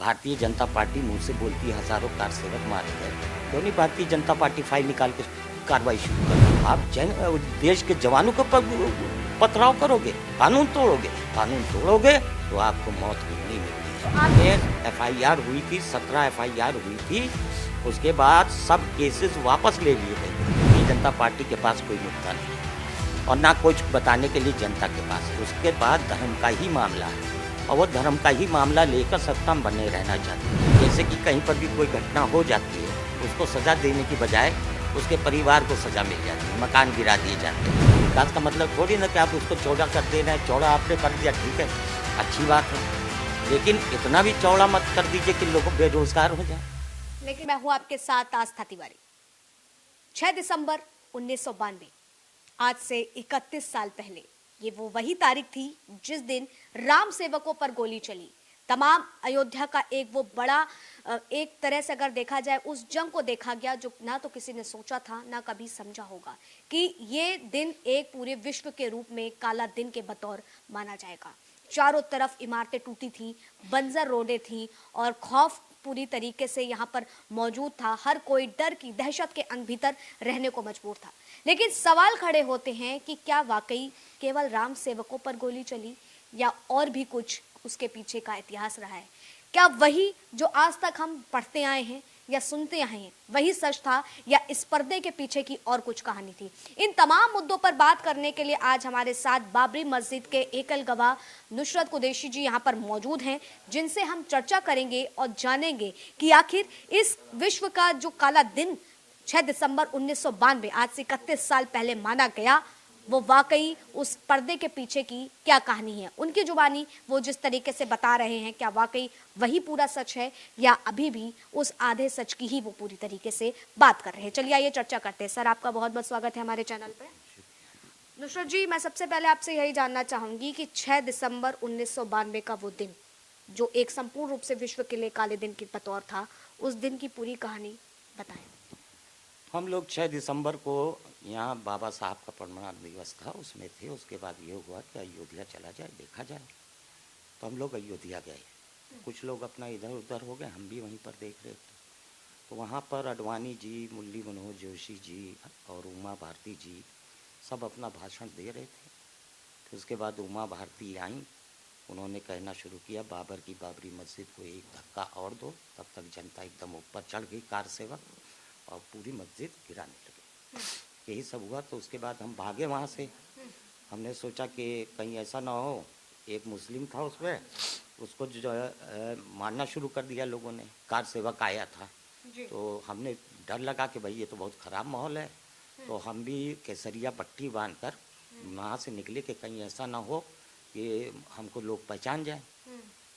Bharatiya Janata party मुंह से बोलती है हजारों कार सेवक मारे गए, क्यों नहीं भारतीय जनता पार्टी फाइल निकाल के कार्रवाई शुरू कर? आप देश के जवानों को पथराव करोगे, कानून तोड़ोगे तो आपको मौत मिलनी मिलनी है। FIR हुई थी, 17 FIR हुई थी, उसके बाद सब केसेस वापस ले लिए गए। भारतीय जनता पार्टी के पास कोई मुद्दा नहीं है और ना कुछ बताने के लिए जनता के पास। उसके बाद धर्म का ही मामला है और वो धर्म का ही मामला लेकर सत्ता में बने रहना चाहते हैं। जैसे कि कहीं पर भी कोई घटना हो जाती है, उसको सजा देने की बजाय उसके परिवार को सजा मिल जाती है, मकान गिरा दिए जाते हैं। विकास का मतलब थोड़ी ना कि आप उसको चौड़ा कर दे रहे हैं। चौड़ा आपने कर दिया, ठीक है, अच्छी बात है, लेकिन इतना भी चौड़ा मत कर दीजिए कि लोग बेरोजगार हो जाए। लेकिन मैं हूं आपके साथ आस्था तिवारी। 6 दिसंबर 1992, आज से 31 साल पहले, ये वो वही तारीख थी जिस दिन राम सेवकों पर गोली चली। तमाम अयोध्या का एक वो बड़ा, एक तरह से अगर देखा जाए, उस जंग को देखा गया जो ना तो किसी ने सोचा था ना कभी समझा होगा कि ये दिन एक पूरे विश्व के रूप में काला दिन के बतौर माना जाएगा। चारों तरफ इमारतें टूटी थी, बंजर रोडें थी और खौफ पूरी तरीके से यहाँ पर मौजूद था। हर कोई डर की दहशत के भीतर रहने को मजबूर था। लेकिन सवाल खड़े होते हैं कि क्या वाकई केवल राम सेवकों पर गोली चली या और भी कुछ उसके पीछे का इतिहास रहा है? क्या वही जो आज तक हम पढ़ते आए हैं या सुनते आए हैं वही सच था या इस पर्दे के पीछे की और कुछ कहानी थी? इन तमाम मुद्दों पर बात करने के लिए आज हमारे साथ बाबरी मस्जिद के एकल गवाह नुसरत कुरैशी जी यहाँ पर मौजूद हैं, जिनसे हम चर्चा करेंगे और जानेंगे कि आखिर इस विश्व का जो काला दिन 6 दिसंबर 1992, आज से 31 साल पहले माना गया, वो वाकई उस पर्दे के पीछे की क्या कहानी है। उनकी जुबानी वो जिस तरीके से बता रहे हैं, क्या वाकई वही पूरा सच है या अभी भी उस आधे सच की ही वो पूरी तरीके से बात कर रहे हैं? चलिए आइए चर्चा करते हैं। सर, आपका बहुत बहुत स्वागत है हमारे चैनल पे। नुसरत जी, मैं सबसे पहले आपसे यही जानना चाहूंगी कि 6 दिसंबर 1992 का वो दिन जो एक संपूर्ण रूप से विश्व के लिए काले दिन के बतौर था, उस दिन की पूरी कहानी बताएं। हम लोग 6 दिसंबर को यहाँ बाबा साहब का प्रमाण दिवस था, उसमें थे। उसके बाद ये हुआ कि अयोध्या चला जाए, देखा जाए, तो हम लोग अयोध्या गए। कुछ लोग अपना इधर उधर हो गए, हम भी वहीं पर देख रहे थे। तो वहाँ पर अडवाणी जी, मुरली मनोहर जोशी जी और उमा भारती जी सब अपना भाषण दे रहे थे। फिर उसके बाद उमा भारती आई, उन्होंने कहना शुरू किया, बाबर की बाबरी मस्जिद को एक धक्का और दो। तब तक जनता एकदम ऊपर चढ़ गई, कार सेवक, और पूरी मस्जिद गिराने लगे। यही सब हुआ। तो उसके बाद हम भागे वहाँ से। हमने सोचा कि कहीं ऐसा ना हो, एक मुस्लिम था उसमें, उसको जो है मारना शुरू कर दिया लोगों ने। कार सेवक आया था, तो हमने डर लगा कि भाई ये तो बहुत ख़राब माहौल है। तो हम भी केसरिया पट्टी बांधकर वहाँ से निकले कि कहीं ऐसा ना हो कि हमको लोग पहचान जाए।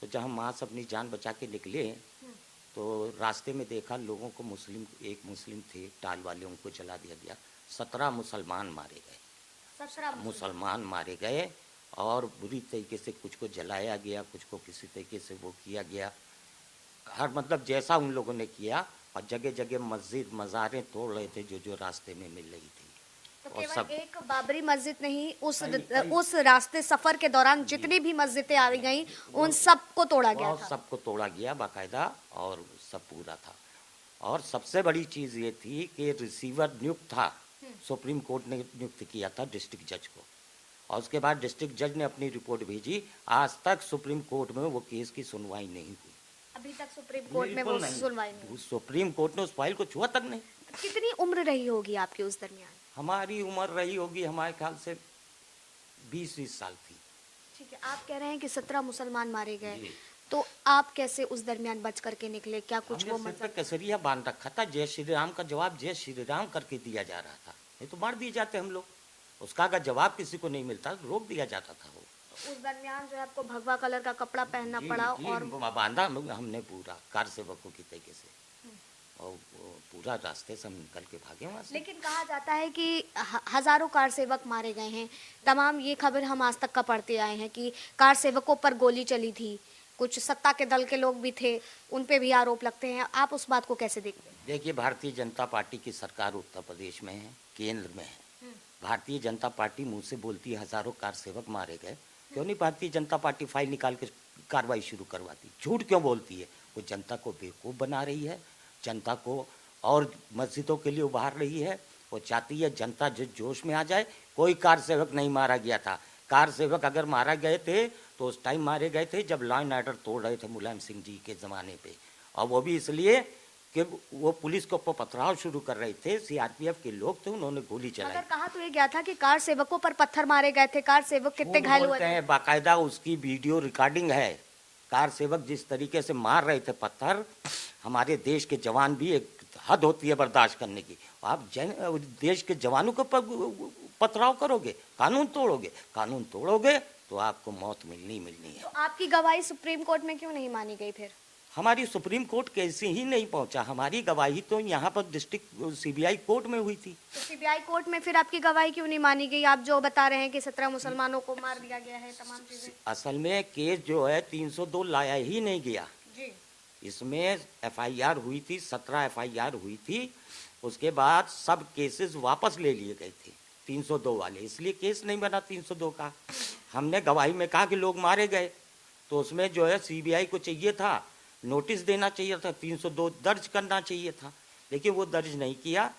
तो जब हम वहाँ से अपनी जान बचा के निकले तो रास्ते में देखा लोगों को, एक मुस्लिम थे टाल वाले, उनको जला दिया गया। 17 मुसलमान मारे गए, 17 मुसलमान मारे गए और बुरी तरीके से कुछ को जलाया गया, कुछ को किसी तरीके से वो किया गया। हर मतलब जैसा उन लोगों ने किया, और जगह जगह मस्जिद मज़ारें तोड़ रहे थे जो जो रास्ते में मिल रही थी। तो और केवल सब एक बाबरी मस्जिद नहीं, उस रास्ते सफर के दौरान जितनी भी मस्जिदें आ गई उन सबको तोड़ा गया था। सबको तोड़ा गया बाकायदा, और सब पूरा था। और सबसे बड़ी चीज़ ये थी कि रिसीवर नियुक्त था, सुप्रीम कोर्ट ने नियुक्त किया था डिस्ट्रिक्ट जज को, और उसके बाद डिस्ट्रिक्ट जज ने अपनी रिपोर्ट भेजी। आज तक सुप्रीम कोर्ट में वो केस की सुनवाई नहीं हुई। अभी तक सुप्रीम कोर्ट में वो सुनवाई नहीं। सुप्रीम कोर्ट ने उस फाइल को छुआ तक नहीं। कितनी उम्र रही होगी आपकी उस दरमियान? हमारी उम्र रही होगी, हमारे ख्याल से 20 साल थी। ठीक है, आप कह रहे हैं कि 17 मुसलमान मारे गए, तो आप कैसे उस दरमियान बच करके निकले? क्या कुछ वो मतलब केसरिया बांध रखा था, जय श्री राम का जवाब जय श्री राम करके दिया जा रहा था, नहीं तो मार दिए जाते हम लोग। उसका अगर जवाब किसी को नहीं मिलता तो रोक दिया जाता था। वो उस दरमियान जो है आपको भगवा कलर का कपड़ा पहनना पड़ा और बांधा हमने पूरा कार सेवकों की तरीके से, और पूरा रास्ते से हम निकल के भागे वहाँ से। लेकिन कहा जाता है कि हजारों कार सेवक मारे गए हैं। तमाम ये खबर हम आज तक का पढ़ते आए हैं कि कार सेवकों पर गोली चली थी, कुछ सत्ता के दल के लोग भी थे, उन पे भी आरोप लगते हैं। आप उस बात को कैसे देखते हैं? देखिए, भारतीय जनता पार्टी की सरकार उत्तर प्रदेश में है, केंद्र में है। भारतीय जनता पार्टी मुंह से बोलती है हजारों कार सेवक मारे गए, क्यों नहीं भारतीय जनता पार्टी फाइल निकाल के कार्रवाई शुरू करवाती? झूठ क्यों बोलती है? वो जनता को बेवकूफ़ बना रही है, जनता को और मस्जिदों के लिए उभार रही है। वो चाहती है जनता जो जोश में आ जाए। कोई कार सेवक नहीं मारा गया था। कार सेवक अगर मारा गए थे तो उस टाइम मारे गए थे जब लॉ एंड ऑर्डर तोड़ रहे थे मुलायम सिंह जी के ज़माने पे, और वो भी इसलिए कि वो पुलिस को पथराव शुरू कर रहे थे। सीआरपीएफ के लोग थे, उन्होंने गोली चलाई। मगर कहा तो ये गया था कि कार सेवकों पर पत्थर मारे गए थे, कार सेवक कितने घायल हुए थे। बाकायदा उसकी वीडियो रिकॉर्डिंग है। कार सेवक जिस तरीके से मार रहे थे पत्थर, हमारे देश के जवान भी, एक हद होती है बर्दाश्त करने की। आप देश के जवानों को पथराव करोगे, कानून तोड़ोगे तो आपको मौत मिलनी है। तो आपकी गवाही सुप्रीम कोर्ट में क्यों नहीं मानी गई फिर? हमारी सुप्रीम कोर्ट कैसे ही नहीं पहुंचा। हमारी गवाही तो यहाँ पर डिस्ट्रिक्ट सीबीआई कोर्ट में हुई थी। तो सीबीआई कोर्ट में फिर आपकी गवाही क्यों नहीं मानी गई? आप जो बता रहे हैं कि 17 मुसलमानों को मार दिया गया है, तमाम चीजें। असल में केस जो है 302 लाया ही नहीं गया जी। इसमें एफआईआर हुई थी, 17 एफआईआर हुई थी। उसके बाद सब केसेस वापस ले लिए गए थे 302 वाले, इसलिए केस नहीं बना 302 का। हमने गवाही में कहा कि लोग मारे गए, तो उसमें जो है सीबीआई को चाहिए था, नोटिस देना चाहिए था, 302 दर्ज करना चाहिए था, लेकिन वो दर्ज नहीं किया।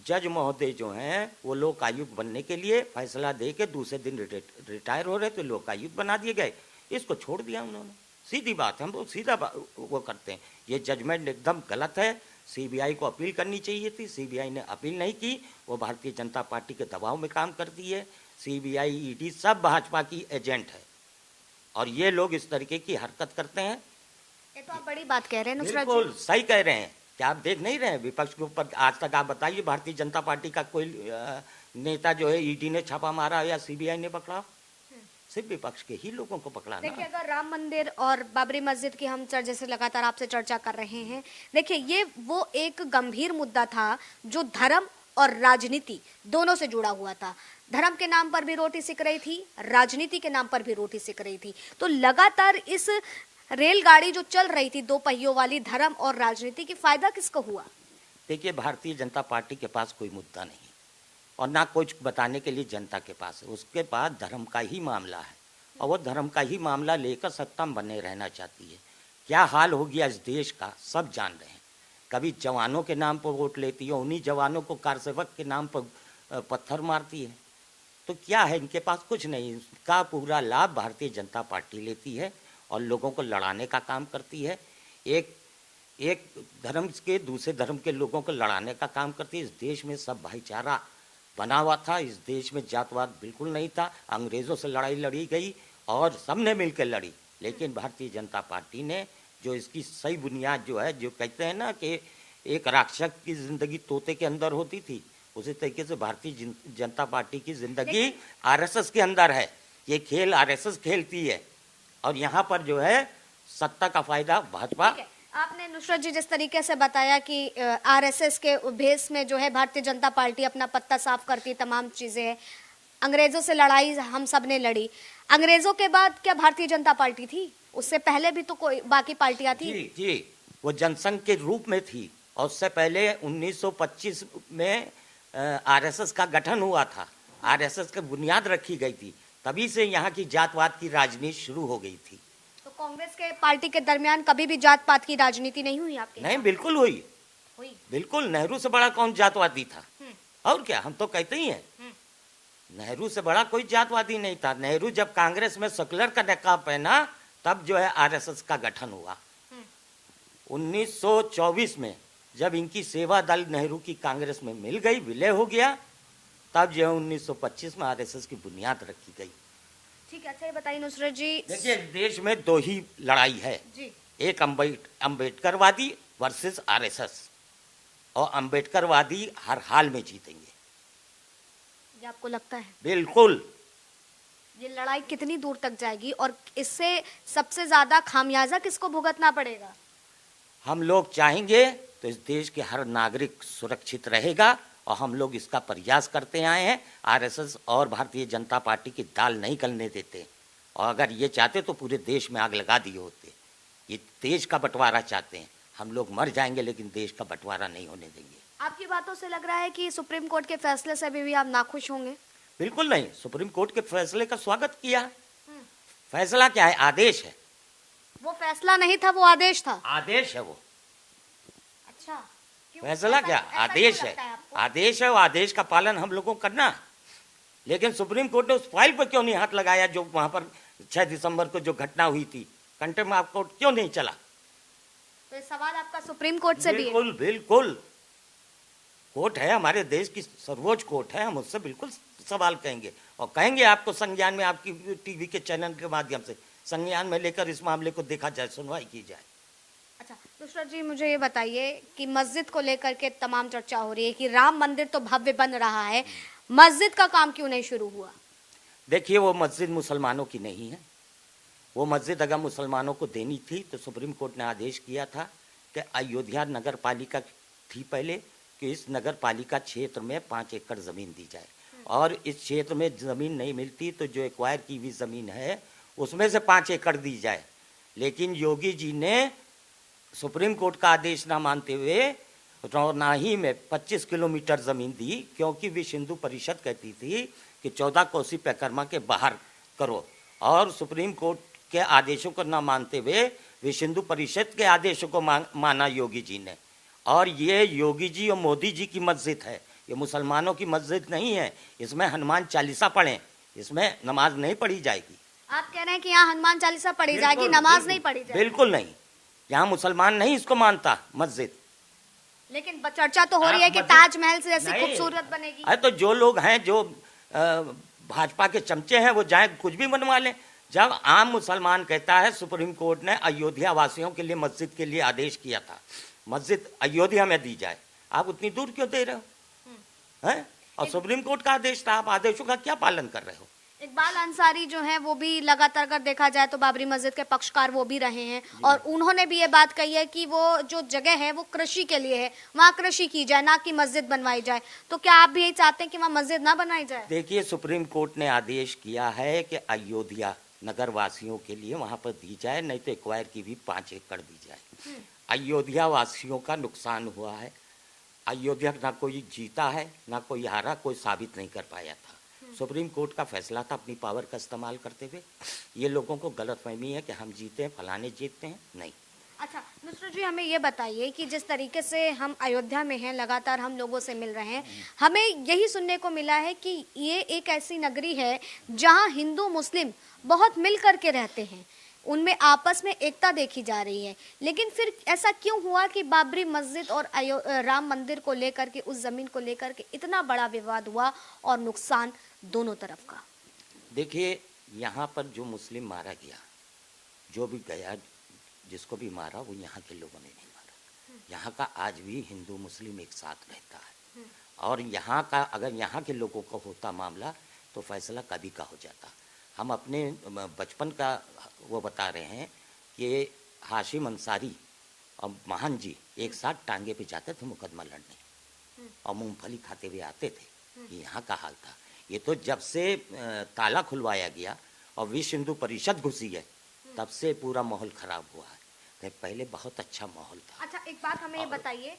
जज महोदय जो हैं वो लोकायुक्त बनने के लिए फैसला दे के दूसरे दिन रिटायर हो रहे थे, लोकायुक्त बना दिए गए। इसको छोड़ दिया उन्होंने। सीधी बात है, हम लोग सीधा वो करते हैं। ये जजमेंट एकदम गलत है। सीबीआई को अपील करनी चाहिए थी, सीबीआई ने अपील नहीं की। वो भारतीय जनता पार्टी के दबाव में काम करती है। सीबीआई, ईडी सब भाजपा की एजेंट है, और ये लोग इस तरीके की हरकत करते हैं। ये तो आप बड़ी बात कह रहे हैं नुसरत जी। बिल्कुल सही कह रहे हैं। क्या आप देख नहीं रहे हैं विपक्ष के ऊपर? आज तक आप बताइए भारतीय जनता पार्टी का कोई नेता जो है ईडी ने छापा मारा या सीबीआई ने पकड़ा? सिर्फ विपक्ष के ही लोगों को पकड़ा ना। देखिए, अगर राम मंदिर और बाबरी मस्जिद की हम जैसे लगातार आपसे चर्चा कर रहे हैं, देखिए ये वो एक गंभीर मुद्दा था जो धर्म और राजनीति दोनों से जुड़ा हुआ था। धर्म के नाम पर भी रोटी सिक रही थी, राजनीति के नाम पर भी रोटी सिक रही थी। तो लगातार इस रेलगाड़ी जो चल रही थी 2 पहियों वाली, धर्म और राजनीति की, फायदा किसको हुआ? देखिए, भारतीय जनता पार्टी के पास कोई मुद्दा नहीं और ना कुछ बताने के लिए जनता के पास है। उसके पास धर्म का ही मामला है, और वो धर्म का ही मामला लेकर सत्ता में बने रहना चाहती है। क्या हाल हो गया इस देश का सब जान रहे हैं। कभी जवानों के नाम पर वोट लेती है, उन्हीं जवानों को कारसेवक के नाम पर पत्थर मारती है। तो क्या है, इनके पास कुछ नहीं। इसका पूरा लाभ भारतीय जनता पार्टी लेती है और लोगों को लड़ाने का काम करती है। एक धर्म के दूसरे धर्म के लोगों को लड़ाने का काम करती है। इस देश में सब भाईचारा बना हुआ था, इस देश में जातवाद बिल्कुल नहीं था। अंग्रेज़ों से लड़ाई लड़ी गई और सबने मिलकर लड़ी, लेकिन भारतीय जनता पार्टी ने जो इसकी सही बुनियाद जो है, जो कहते हैं ना कि एक राक्षस की ज़िंदगी तोते के अंदर होती थी, उसी तरीके से भारतीय जनता पार्टी की ज़िंदगी आरएसएस के अंदर है। ये खेल आरएसएस खेलती है, और यहाँ पर जो है सत्ता का फायदा भाजपा। आपने नुसरत जी जिस तरीके से बताया कि आरएसएस के भेष में जो है भारतीय जनता पार्टी अपना पत्ता साफ करती, तमाम चीजें हैं। अंग्रेजों से लड़ाई हम सब ने लड़ी। अंग्रेजों के बाद क्या भारतीय जनता पार्टी थी? उससे पहले भी तो कोई बाकी पार्टियां थी। जी, वो जनसंघ के रूप में थी, और उससे पहले 1925 में आरएसएस का गठन हुआ था। आरएसएस की बुनियाद रखी गई थी, तभी से यहाँ की जातवाद की राजनीति शुरू हो गई थी। तो कांग्रेस के पार्टी के दरमियान कभी भी जात पात की राजनीति नहीं हुई आपके? नहीं, बिल्कुल हुई। बिल्कुल, नेहरू से बड़ा कौन जातवादी था? और क्या, हम तो कहते ही हैं नेहरू से बड़ा कोई जातवादी नहीं था। नेहरू जब कांग्रेस में सेकुलर का नकाब पहना, तब जो है आरएसएस का गठन हुआ। 1924 में जब इनकी सेवा दल नेहरू की कांग्रेस में मिल गई, विलय हो गया, तब जो है 1925 में आरएसएस की बुनियाद रखी गई। ठीक है, अच्छा ये बताइए नुसरत जी। देखिए, देश में 2 ही लड़ाई है जी। एक अम्बेडकरवादी वर्सेस आरएसएस, और अम्बेडकरवादी हर हाल में जीतेंगे। ये आपको लगता है? बिल्कुल। ये लड़ाई कितनी दूर तक जाएगी और इससे सबसे ज्यादा खामियाजा किसको भुगतना पड़ेगा? हम लोग चाहेंगे तो इस देश के हर नागरिक सुरक्षित रहेगा, और हम लोग इसका प्रयास करते आए हैं। आरएसएस और भारतीय जनता पार्टी की दाल नहीं गलने देते, और अगर ये चाहते तो पूरे देश में आग लगा दिए होते। ये देश का बंटवारा चाहते हैं। हम लोग मर जाएंगे लेकिन देश का बंटवारा नहीं होने देंगे। आपकी बातों से लग रहा है कि सुप्रीम कोर्ट के फैसले से भी आप नाखुश होंगे? बिल्कुल नहीं, सुप्रीम कोर्ट के फैसले का स्वागत किया। फैसला क्या है? आदेश है। वो फैसला नहीं था, वो आदेश था। आदेश है वो, अच्छा, क्यों? फैसला क्या, ऐसा आदेश क्यों है। लगता आपको? आदेश है, वो आदेश का पालन हम लोगों को करना। लेकिन सुप्रीम कोर्ट ने उस फाइल पर क्यों नहीं हाथ लगाया जो वहां पर 6 दिसंबर को जो घटना हुई थी, कंटेम्प्ट ऑफ कोर्ट क्यों नहीं चला? तो ये सवाल आपका सुप्रीम कोर्ट से भी है। बिल्कुल बिल्कुल, कोर्ट है, हमारे देश की सर्वोच्च कोर्ट है, हम उससे बिल्कुल सवाल कहेंगे और कहेंगे आपको संज्ञान में, आपकी टीवी के चैनल के माध्यम से संज्ञान में लेकर इस मामले को देखा जाए, सुनवाई की जाए। अच्छा नुसरत जी, मुझे ये बताइए कि मस्जिद को लेकर के तमाम चर्चा हो रही है कि राम मंदिर तो भव्य बन रहा है, मस्जिद का काम क्यों नहीं शुरू हुआ? देखिए, वो मस्जिद मुसलमानों की नहीं है। वो मस्जिद अगर मुसलमानों को देनी थी तो सुप्रीम कोर्ट ने आदेश किया था कि अयोध्या नगर पालिका थी पहले, कि इस नगर पालिका क्षेत्र में 5 एकड़ ज़मीन दी जाए, और इस क्षेत्र में ज़मीन नहीं मिलती तो जो एक्वायर की हुई ज़मीन है उसमें से 5 एकड़ दी जाए। लेकिन योगी जी ने सुप्रीम कोर्ट का आदेश ना मानते हुए रौनाही में 25 किलोमीटर ज़मीन दी, क्योंकि विश्व हिंदू परिषद कहती थी कि 14 कोसी परिक्रमा के बाहर करो, और सुप्रीम कोर्ट के आदेशों को न मानते हुए विश्व हिंदू परिषद के आदेशों को माना योगी जी ने। और ये योगी जी और मोदी जी की मस्जिद है, ये मुसलमानों की मस्जिद नहीं है। इसमें हनुमान चालीसा पढ़ें, इसमें नमाज नहीं पढ़ी जाएगी। आप कह रहे हैं कि यहाँ हनुमान चालीसा पढ़ी जाएगी, नमाज नहीं पढ़ी जाएगी? बिल्कुल नहीं, यहाँ मुसलमान नहीं इसको मानता मस्जिद। लेकिन चर्चा तो हो रही है कि मस्जिद ताजमहल से जैसी नहीं। खूबसूरत बनेगी। अरे तो जो लोग हैं, जो भाजपा के चमचे हैं, वो जाए कुछ भी बनवा लें। जब आम मुसलमान कहता है, सुप्रीम कोर्ट ने अयोध्या वासियों के लिए मस्जिद के लिए आदेश किया था, मस्जिद अयोध्या में दी जाए, आप उतनी दूर क्यों दे रहे हो हैं? और सुप्रीम कोर्ट का आदेश था, आप आदेशों का क्या पालन कर रहे हो? इकबाल अंसारी जो हैं वो भी लगातार अगर देखा जाए तो बाबरी मस्जिद के पक्षकार वो भी रहे हैं, और उन्होंने भी ये बात कही है कि वो जो जगह है वो कृषि के लिए है, वहाँ कृषि की जाए, ना कि मस्जिद बनवाई जाए। तो क्या आप भी यही चाहते हैं कि वहाँ मस्जिद ना बनाई जाए? देखिए, सुप्रीम कोर्ट ने आदेश किया है कि अयोध्या नगर वासियों के लिए वहां पर दी जाए, नहीं तो एक्वायर की भी 5 एकड़ दी जाए। अयोध्या वासियों का नुकसान हुआ है। अयोध्या ना कोई जीता है ना कोई हारा, कोई साबित नहीं कर पाया था। सुप्रीम कोर्ट का फैसला था अपनी पावर का इस्तेमाल करते हुए। ये लोगों को गलतफहमी है कि हम जीते हैं, फलाने जीतते हैं, नहीं। अच्छा नुसरत जी, हमें ये बताइए कि जिस तरीके से हम अयोध्या में हैं, लगातार हम लोगों से मिल रहे हैं, हमें यही सुनने को मिला है कि ये एक ऐसी नगरी है जहां हिंदू मुस्लिम बहुत मिल करके रहते हैं, उनमें आपस में एकता देखी जा रही है। लेकिन फिर ऐसा क्यों हुआ कि बाबरी मस्जिद और राम मंदिर को लेकर के, उस जमीन को लेकर के इतना बड़ा विवाद हुआ और नुकसान दोनों तरफ का? देखिए, यहाँ पर जो मुस्लिम मारा गया, जो भी गया, जिसको भी मारा, वो यहाँ के लोगों ने नहीं मारा। यहाँ का आज भी हिंदू मुस्लिम एक साथ रहता है, और यहाँ का अगर यहाँ के लोगों का होता मामला तो फैसला कभी का हो जाता। हम अपने बचपन का वो बता रहे हैं कि हाशिम अंसारी और महान जी एक साथ टांगे पे जाते थे मुकदमा लड़ने, और मूंगफली खाते हुए आते थे। ये यहाँ का हाल था। ये तो जब से ताला खुलवाया गया और विश्व हिंदू परिषद घुसी है, तब से पूरा माहौल खराब हुआ है। तो पहले बहुत अच्छा माहौल था। अच्छा, एक बात हमें ये बताइए।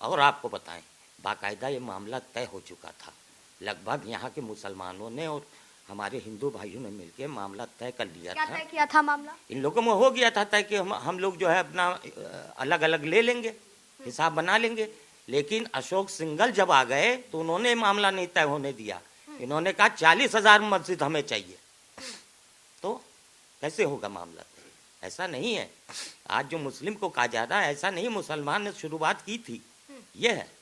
और आपको बताएं, बाकायदा ये मामला तय हो चुका था। लगभग यहाँ के मुसलमानों ने और हमारे हिंदू भाइयों ने मिलकर मामला तय कर लिया क्या था। तय किया था मामला? इन लोगों में हो गया था तय कि हम लोग जो है अपना अलग अलग ले लेंगे, हिसाब बना लेंगे। लेकिन अशोक सिंघल जब आ गए तो उन्होंने मामला नहीं तय होने दिया। इन्होंने कहा 40,000 मस्जिद हमें चाहिए। तो कैसे होगा मामला? ऐसा नहीं है। आज जो मुस्लिम को कहा जा रहा है, ऐसा नहीं, मुसलमान ने शुरुआत की थी। ये है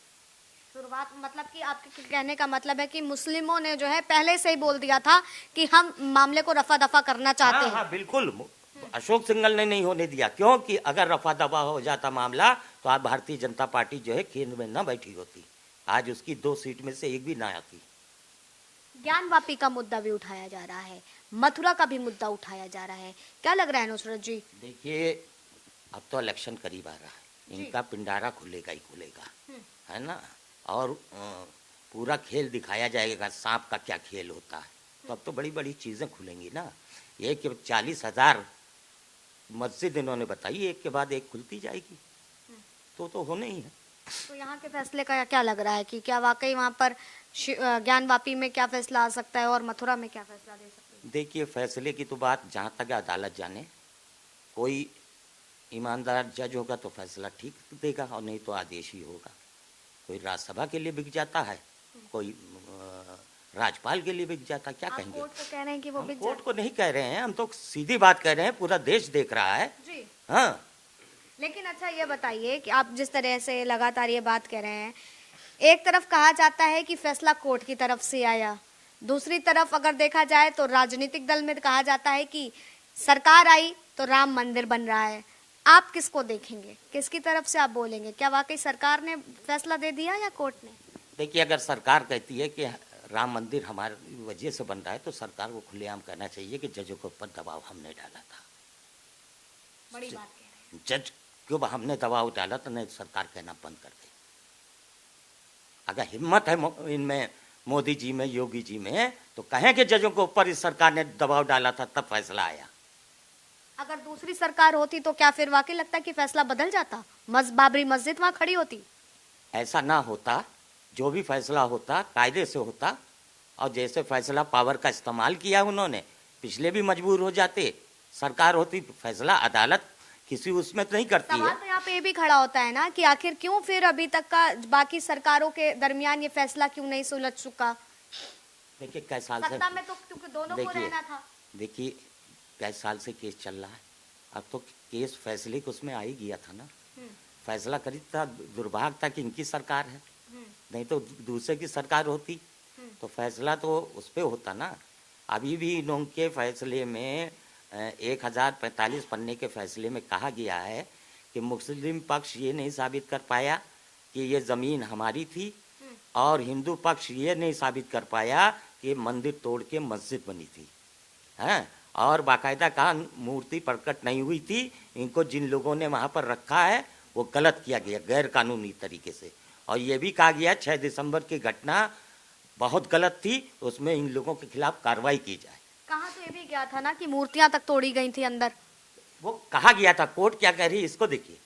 शुरुआत, मतलब कि आपके कहने का मतलब है कि मुस्लिमों ने जो है पहले से ही बोल दिया था कि हम मामले को रफा दफा करना चाहते हैं। हाँ, बिल्कुल। अशोक सिंघल ने नहीं होने दिया, क्योंकि अगर रफा दफा हो जाता मामला तो आज भारतीय जनता पार्टी जो है केंद्र में न बैठी होती, आज उसकी 2 सीट में से 1 भी ना आती। ज्ञानवापी का मुद्दा भी उठाया जा रहा है, मथुरा का भी मुद्दा उठाया जा रहा है, क्या लग रहा है नुसरत जी? देखिए, अब तो इलेक्शन करीब आ रहा है, इनका पिंडारा खुलेगा ही खुलेगा, है ना। और पूरा खेल दिखाया जाएगा, सांप का क्या खेल होता है। तो अब तो बड़ी बड़ी चीज़ें खुलेंगी ना। ये कि 40,000 मस्जिद इन्होंने बताई, एक के बाद एक खुलती जाएगी, तो होने ही है। तो यहाँ के फैसले का क्या लग रहा है कि क्या वाकई वहाँ पर ज्ञानवापी में क्या फैसला आ सकता है और मथुरा में क्या फैसला दे सकते हैं? देखिए, फैसले की तो बात जहाँ तक अदालत जाने, कोई ईमानदार जज होगा तो फैसला ठीक देगा और नहीं तो आदेश ही होगा। कोई राज्यसभा के लिए बिक जाता है, कोई राज्यपाल के लिए बिक जाता है, क्या आप कहेंगे? कोर्ट को कह रहे हैं कि वो हम बिक कोर्ट जाए। को नहीं कह रहे हैं, हम तो सीधी बात कह रहे हैं, पूरा देश देख रहा है। जी। हाँ, लेकिन अच्छा ये बताइए कि आप जिस तरह से लगातार ये बात कर रहे हैं, एक तरफ कहा जाता है कि फैसला कोर्ट की तरफ से आया, दूसरी तरफ अगर देखा जाए तो राजनीतिक दल में कहा जाता है कि सरकार आई तो राम मंदिर बन रहा है। आप किसको देखेंगे, किसकी तरफ से आप बोलेंगे? क्या वाकई सरकार ने फैसला दे दिया या कोर्ट ने? देखिए, अगर सरकार कहती है कि राम मंदिर हमारी वजह से बन रहा है तो सरकार को खुलेआम कहना चाहिए कि जजों के ऊपर दबाव हमने डाला था। बड़ी बात कह रहे हैं। जज क्यों हमने दबाव डाला तो नहीं सरकार कहना बंद कर दे। अगर हिम्मत है इनमें, मोदी जी में, योगी जी में, तो कहें कि जजों के ऊपर इस सरकार ने दबाव डाला था तब फैसला आया। अगर दूसरी सरकार होती तो क्या फिर वाकई लगता है कि फैसला बदल जाता? बाबरी मस्जिद वहां खड़ी होती? ऐसा ना होता, जो भी फैसला होता कायदे से होता, और जैसे फैसला पावर का इस्तेमाल किया उन्होंने, पिछले भी मजबूर हो जाते। सरकार होती, फैसला अदालत किसी उसमें तो नहीं करती सवाल है। तो यहाँ पे ये भी खड़ा होता है ना कि आखिर क्यों फिर अभी तक का बाकी सरकारों के दरमियान ये फैसला क्यों नहीं सुलझ चुका? देखिए, कई साल से सत्ता में तो क्योंकि दोनों को देखिए, रहना था। देखिए कई साल से केस चल रहा है। अब तो केस फैसले को उसमें आ ही गया था ना। फैसला करी था, दुर्भाग्य था कि इनकी सरकार है, नहीं तो दूसरे की सरकार होती तो फैसला तो उस पर होता ना। अभी भी इनके फैसले में 1045 पन्ने के फैसले में कहा गया है कि मुस्लिम पक्ष ये नहीं साबित कर पाया कि ये ज़मीन हमारी थी, और हिंदू पक्ष ये नहीं साबित कर पाया कि मंदिर तोड़ के मस्जिद बनी थी। हैं, और बाकायदा कहा मूर्ति प्रकट नहीं हुई थी, इनको जिन लोगों ने वहाँ पर रखा है वो गलत किया गया, गैर कानूनी तरीके से। और ये भी कहा गया 6 दिसंबर की घटना बहुत गलत थी, उसमें इन लोगों के खिलाफ कार्रवाई की जाए। कहा तो ये भी गया था ना कि मूर्तियां तक तोड़ी गई थी अंदर। वो कहा गया था, कोर्ट क्या कह रही है इसको देखिए।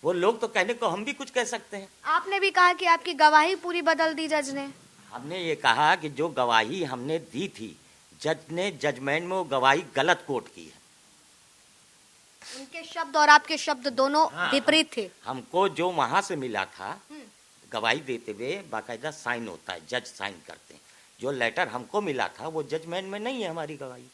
वो लोग तो कहने को हम भी कुछ कह सकते हैं। आपने भी कहा कि आपकी गवाही पूरी बदल दी जज ने। हमने ये कहा कि जो गवाही हमने दी थी, जज ने जजमेंट में वो गवाही गलत कोट की है। उनके शब्द और आपके शब्द दोनों विपरीत थे। हमको जो वहां से मिला था गवाही देते हुए बाकायदा साइन होता है, जज साइन करते हैं। जो लेटर हमको मिला था वो जजमेंट में नहीं है, हमारी गवाही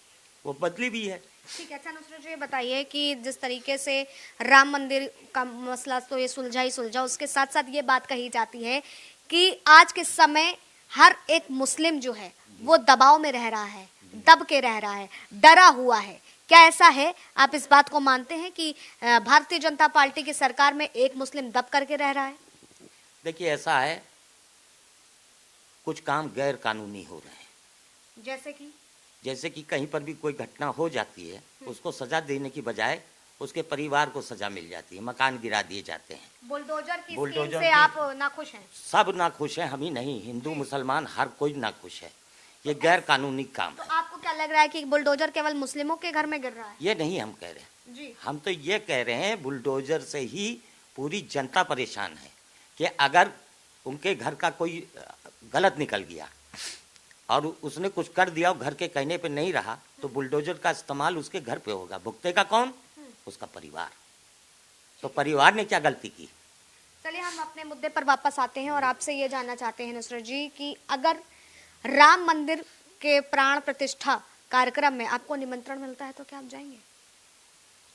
वो बदली भी है। ठीक है। अच्छा नुसरत जी, ये बताइए कि जिस तरीके से राम मंदिर का मसला तो ये सुलझा ही सुलझा, उसके साथ साथ ये बात कही जाती है कि आज के समय हर एक मुस्लिम जो है वो दबाव में रह रहा है, दब के रह रहा है, डरा हुआ है। क्या ऐसा है? आप इस बात को मानते हैं कि भारतीय जनता पार्टी की सरकार में एक मुस्लिम दब करके रह रहा है? देखिए, ऐसा है, कुछ काम गैर कानूनी हो रहे हैं। जैसे कि कहीं पर भी कोई घटना हो जाती है, उसको सजा देने की बजाय उसके परिवार को सजा मिल जाती है, मकान गिरा दिए जाते हैं। बुलडोजर की बुलडोजर स्कीम से की- आप नाखुश हैं? सब नाखुश है, हम ही नहीं, हिंदू मुसलमान हर कोई नाखुश है। ये गैर कानूनी काम तो है। आपको क्या लग रहा है कि बुलडोजर केवल मुस्लिमों के घर में गिर रहा है? ये नहीं हम कह रहे, जी। हम तो ये कह रहे हैं बुलडोजर से ही पूरी जनता परेशान है कि अगर उनके घर का कोई गलत निकल गया और उसने कुछ कर दिया और घर के कहने पे नहीं रहा, तो बुलडोजर का इस्तेमाल उसके घर पे होगा। भुगतेगा कौन? उसका परिवार। तो परिवार ने क्या गलती की? चलिए हम अपने मुद्दे पर वापस आते हैं और आपसे ये जानना चाहते हैं नुसरत जी कि अगर राम मंदिर के प्राण प्रतिष्ठा कार्यक्रम में आपको निमंत्रण मिलता है तो क्या आप जाएंगे?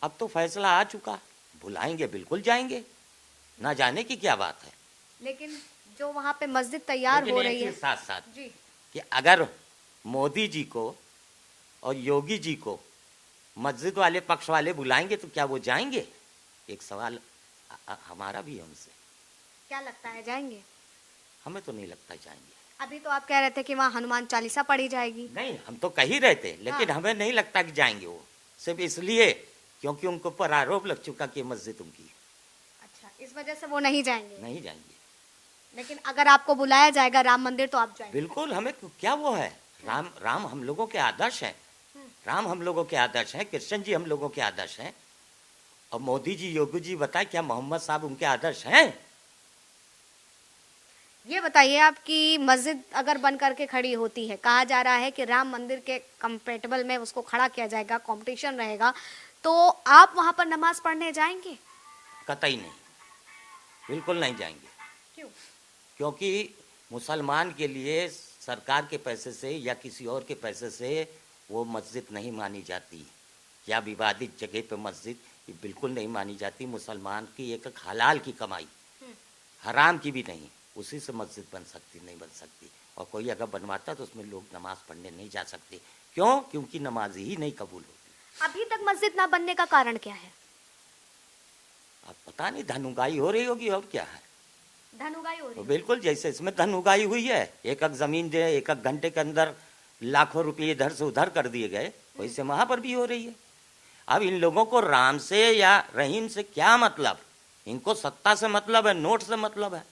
अब तो फैसला आ चुका, बुलाएंगे, बिल्कुल जाएंगे, ना जाने की क्या बात है। लेकिन जो वहाँ पे मस्जिद तैयार लेकिन हो एक रही है चीज साथ साथ जी, कि अगर मोदी जी को और योगी जी को मस्जिद वाले पक्ष वाले बुलाएंगे तो क्या वो जाएंगे? एक सवाल हमारा भी है उनसे। क्या लगता है जाएंगे? हमें तो नहीं लगता जाएंगे। अभी तो आप कह रहे थे कि वहाँ हनुमान चालीसा पढ़ी जाएगी। नहीं, हम तो कह ही रहे थे, लेकिन हाँ। हमें नहीं लगता कि जाएंगे वो, सिर्फ इसलिए क्योंकि उनको पर आरोप लग चुका कि मस्जिद उनकी है। अच्छा, इस वजह से वो नहीं जाएंगे। नहीं जाएंगे। लेकिन अगर आपको बुलाया जाएगा राम मंदिर तो आप जाएंगे? बिल्कुल, हमें क्या वो है, राम हम लोगों के आदर्श हैं, राम हम लोगों के आदर्श हैं, कृष्ण जी हम लोगों के आदर्श हैं। और मोदी जी, योगी जी बताए क्या मोहम्मद साहब उनके आदर्श हैं? ये बताइए आपकी मस्जिद अगर बन करके खड़ी होती है, कहा जा रहा है कि राम मंदिर के कंपेटेबल में उसको खड़ा किया जाएगा, कंपटीशन रहेगा, तो आप वहां पर नमाज पढ़ने जाएंगे? कतई नहीं, बिल्कुल नहीं जाएंगे। क्यों? क्योंकि मुसलमान के लिए सरकार के पैसे से या किसी और के पैसे से वो मस्जिद नहीं मानी जाती, या विवादित जगह पे मस्जिद ये बिल्कुल नहीं मानी जाती। मुसलमान की एक हलाल की कमाई, हराम की भी नहीं, उसी से मस्जिद बन सकती, नहीं बन सकती। और कोई अगर बनवाता तो उसमें लोग नमाज पढ़ने नहीं जा सकते। क्यों? क्योंकि नमाज ही नहीं कबूल होती। अभी तक मस्जिद ना बनने का कारण क्या है? अब पता नहीं, धन उगाही हो रही होगी और क्या है। धन उगाही हो रही तो है। बिल्कुल जैसे इसमें धन उगाही हुई है, एक एक जमीन जो है एक एक घंटे के अंदर लाखों रुपये इधर से उधर कर दिए गए, वैसे वहां पर भी हो रही है। अब इन लोगों को राम से या रहीम से क्या मतलब? इनको सत्ता से मतलब है, नोट से मतलब है,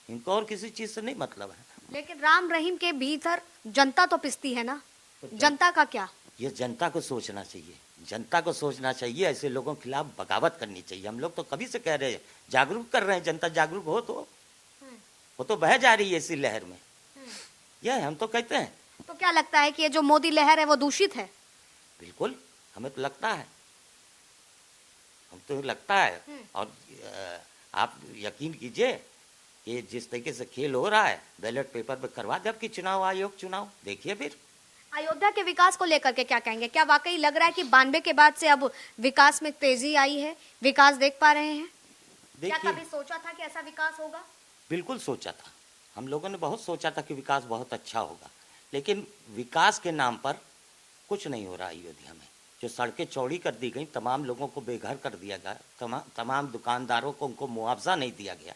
इनको और किसी चीज से नहीं मतलब है। लेकिन राम रहीम के भीतर जनता तो पिसती है ना, जनता का क्या? ये जनता को सोचना चाहिए, जनता को सोचना चाहिए। ऐसे लोगों के खिलाफ बगावत करनी चाहिए। हम लोग तो कभी से कह रहे हैं, जागरूक कर रहे हैं। जनता जागरूक हो तो वो तो बह जा रही है इसी लहर में। यह हम तो कहते हैं। तो क्या लगता है कि ये जो मोदी लहर है वो दूषित है? बिल्कुल, हमें तो लगता है, हम तो लगता है। और आप यकीन कीजिए कि जिस तरीके से खेल हो रहा है, बैलेट पेपर पे करवा दे आपकी चुनाव आयोग चुनाव, देखिए फिर। अयोध्या के विकास को लेकर के क्या कहेंगे? क्या वाकई लग रहा है कि 92 के बाद से अब विकास में तेजी आई है, विकास देख पा रहे हैं? क्या देखिए, कभी सोचा था कि ऐसा विकास होगा? बिल्कुल सोचा था, हम लोगों ने बहुत सोचा था कि विकास बहुत अच्छा होगा, लेकिन विकास के नाम पर कुछ नहीं हो रहा अयोध्या में। जो सड़कें चौड़ी कर दी गई, तमाम लोगों को बेघर कर दिया गया, तमाम दुकानदारों को उनको मुआवजा नहीं दिया गया।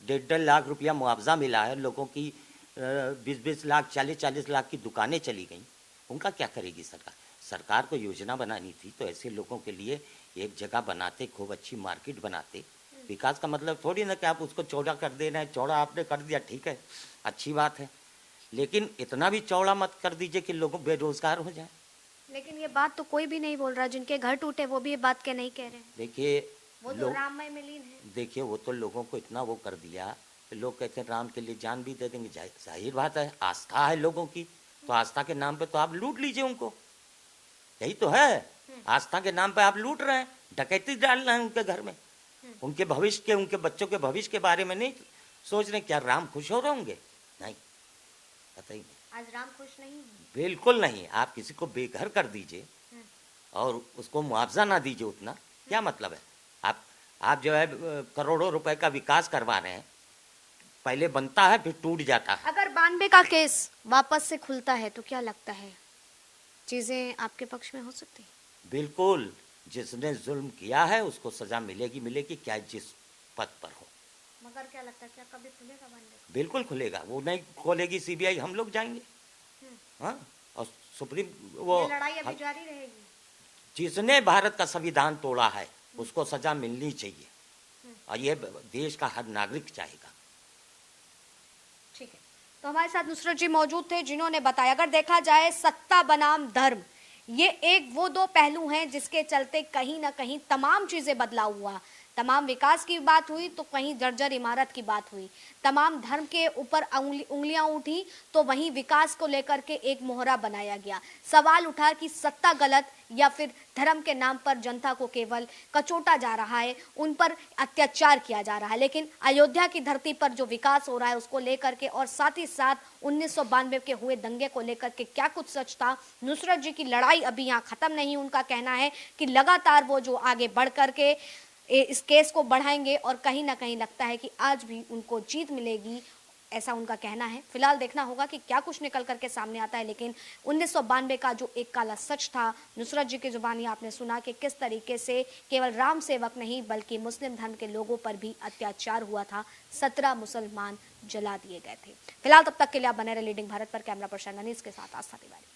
1.5 लाख रुपया मुआवजा मिला है, लोगों की 20-20 लाख 40-40 लाख की दुकानें चली गई। उनका क्या करेगी सरकार? सरकार को योजना बनानी थी तो ऐसे लोगों के लिए एक जगह बनाते, खूब अच्छी मार्केट बनाते। विकास का मतलब थोड़ी ना कि आप उसको चौड़ा कर दे रहे हैं। चौड़ा आपने कर दिया, ठीक है, अच्छी बात है, लेकिन इतना भी चौड़ा मत कर दीजिए कि लोग बेरोजगार हो जाए। लेकिन ये बात तो कोई भी नहीं बोल रहा, जिनके घर टूटे वो भी ये बात के नहीं कह रहे हैं। देखिए, वो तो राममय में लीन है। देखिए वो तो लोगों को इतना वो कर दिया कि लोग कहते हैं राम के लिए जान भी दे देंगे। जाहिर बात है, आस्था है लोगों की, तो आस्था के नाम पे तो आप लूट लीजिए उनको। यही तो है, आस्था के नाम पे आप लूट रहे हैं, डकैती डाल रहे हैं उनके घर में। उनके भविष्य के, उनके बच्चों के भविष्य के बारे में नहीं सोच रहे। क्या राम खुश हो रहे होंगे? नहीं, पता ही नहीं। आज राम खुश नहीं है। बिल्कुल नहीं। आप किसी को बेघर कर दीजिए और उसको मुआवजा ना दीजिए उतना, क्या मतलब है? आप जो है करोड़ों रुपए का विकास करवा रहे हैं, पहले बनता है फिर टूट जाता है। अगर 92 का केस वापस से खुलता है तो क्या लगता है चीजें आपके पक्ष में हो सकती है? बिल्कुल, जिसने जुल्म किया है उसको सजा मिलेगी, मिलेगी, क्या जिस पद पर हो। मगर क्या लगता है, क्या कभी खुलेगा 92? बिल्कुल खुलेगा। वो नहीं खोलेगी सीबीआई, हम लोग जाएंगे। हाँ, और सुप्रीम वो ये लड़ाई अभी जारी रहेगी। जिसने भारत का संविधान तोड़ा है उसको सजा मिलनी चाहिए, और ये देश का हर नागरिक चाहेगा। ठीक है, तो हमारे साथ नुसरत जी मौजूद थे, जिन्होंने बताया अगर देखा जाए सत्ता बनाम धर्म, ये एक वो दो पहलू हैं जिसके चलते कहीं ना कहीं तमाम चीजें बदलाव हुआ। तमाम विकास की बात हुई तो कहीं जर्जर इमारत की बात हुई, तमाम धर्म के ऊपर उंगलियां उठी तो वहीं विकास को लेकर के एक मोहरा बनाया गया। सवाल उठा कि सत्ता गलत या फिर धर्म के नाम पर जनता को केवल कचोटा जा रहा है, उन पर अत्याचार किया जा रहा है। लेकिन अयोध्या की धरती पर जो विकास हो रहा है उसको लेकर के, और साथ ही साथ 1992 के हुए दंगे को लेकर के क्या कुछ सच था, नुसरत जी की लड़ाई अभी यहाँ खत्म नहीं। उनका कहना है कि लगातार वो जो आगे बढ़ करके इस केस को बढ़ाएंगे और कहीं ना कहीं लगता है कि आज भी उनको जीत मिलेगी, ऐसा उनका कहना है। फिलहाल देखना होगा कि क्या कुछ निकल करके सामने आता है। लेकिन 1992 का जो एक काला सच था, नुसरत जी की जुबानी आपने सुना कि किस तरीके से केवल राम सेवक नहीं बल्कि मुस्लिम धर्म के लोगों पर भी अत्याचार हुआ था। 17 मुसलमान जला दिए गए थे। फिलहाल तब तक के लिए आप बने रहे लीडिंग भारत पर। कैमरा पर्सन अनीस के साथ आस्था तिवारी।